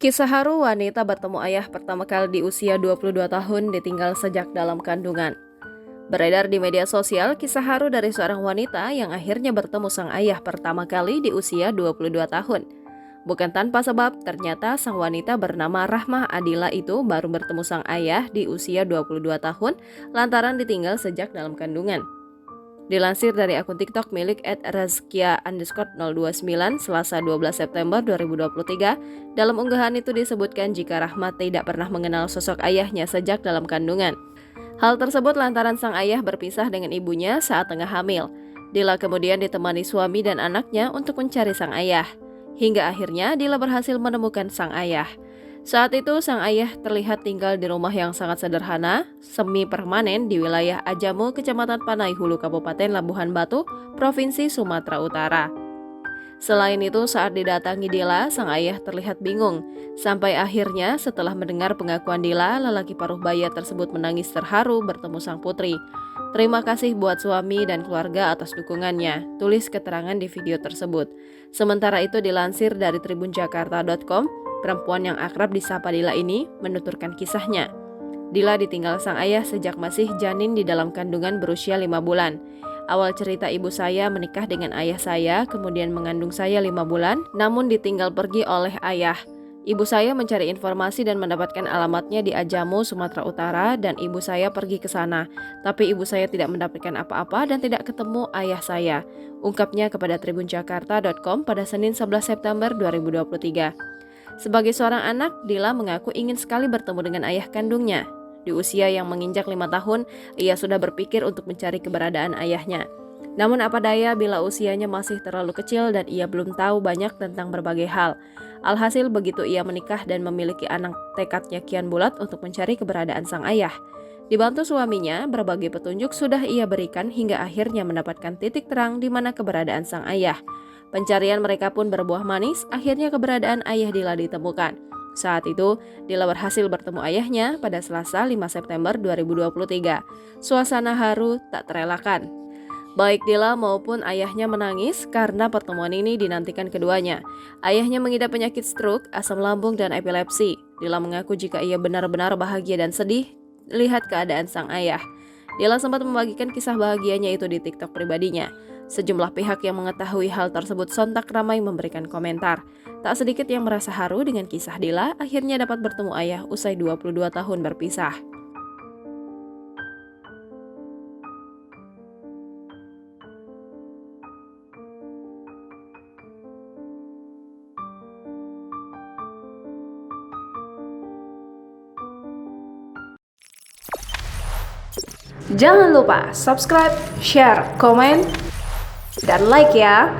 Kisah haru wanita bertemu ayah pertama kali di usia 22 tahun ditinggal sejak dalam kandungan. Beredar di media sosial kisah haru dari seorang wanita yang akhirnya bertemu sang ayah pertama kali di usia 22 tahun. Bukan tanpa sebab, ternyata sang wanita bernama Rahmah Adila itu baru bertemu sang ayah di usia 22 tahun lantaran ditinggal sejak dalam kandungan. Dilansir dari akun TikTok milik @razkia_029 Selasa 12 September 2023, dalam unggahan itu disebutkan jika Rahmat tidak pernah mengenal sosok ayahnya sejak dalam kandungan. Hal tersebut lantaran sang ayah berpisah dengan ibunya saat tengah hamil. Dila kemudian ditemani suami dan anaknya untuk mencari sang ayah. Hingga akhirnya Dila berhasil menemukan sang ayah. Saat itu sang ayah terlihat tinggal di rumah yang sangat sederhana, semi permanen di wilayah Ajamu, Kecamatan Panai Hulu, Kabupaten Labuhan Batu, Provinsi Sumatera Utara. Selain itu, saat didatangi Dila, sang ayah terlihat bingung. Sampai akhirnya setelah mendengar pengakuan Dila, lelaki paruh baya tersebut menangis terharu bertemu sang putri. "Terima kasih buat suami dan keluarga atas dukungannya," tulis keterangan di video tersebut. Sementara itu dilansir dari tribunjakarta.com, perempuan yang akrab disapa Dila ini menuturkan kisahnya. Dila ditinggal sang ayah sejak masih janin di dalam kandungan berusia 5 bulan. Awal cerita, ibu saya menikah dengan ayah saya, kemudian mengandung saya 5 bulan, namun ditinggal pergi oleh ayah. Ibu saya mencari informasi dan mendapatkan alamatnya di Ajamu, Sumatera Utara, dan ibu saya pergi ke sana. Tapi ibu saya tidak mendapatkan apa-apa dan tidak ketemu ayah saya, ungkapnya kepada tribunjakarta.com pada Senin 11 September 2023. Sebagai seorang anak, Dila mengaku ingin sekali bertemu dengan ayah kandungnya. Di usia yang menginjak 5 tahun, ia sudah berpikir untuk mencari keberadaan ayahnya. Namun apa daya bila usianya masih terlalu kecil dan ia belum tahu banyak tentang berbagai hal. Alhasil begitu ia menikah dan memiliki anak, tekadnya kian bulat untuk mencari keberadaan sang ayah. Dibantu suaminya, berbagai petunjuk sudah ia berikan hingga akhirnya mendapatkan titik terang di mana keberadaan sang ayah. Pencarian mereka pun berbuah manis, akhirnya keberadaan ayah Dila ditemukan. Saat itu, Dila berhasil bertemu ayahnya pada Selasa 5 September 2023. Suasana haru tak terelakkan. Baik Dila maupun ayahnya menangis karena pertemuan ini dinantikan keduanya. Ayahnya mengidap penyakit stroke, asam lambung, dan epilepsi. Dila mengaku jika ia benar-benar bahagia dan sedih lihat keadaan sang ayah. Dila sempat membagikan kisah bahagianya itu di TikTok pribadinya. Sejumlah pihak yang mengetahui hal tersebut sontak ramai memberikan komentar. Tak sedikit yang merasa haru dengan kisah Dila akhirnya dapat bertemu ayah usai 22 tahun berpisah. Jangan lupa subscribe, share, komen, dan like ya!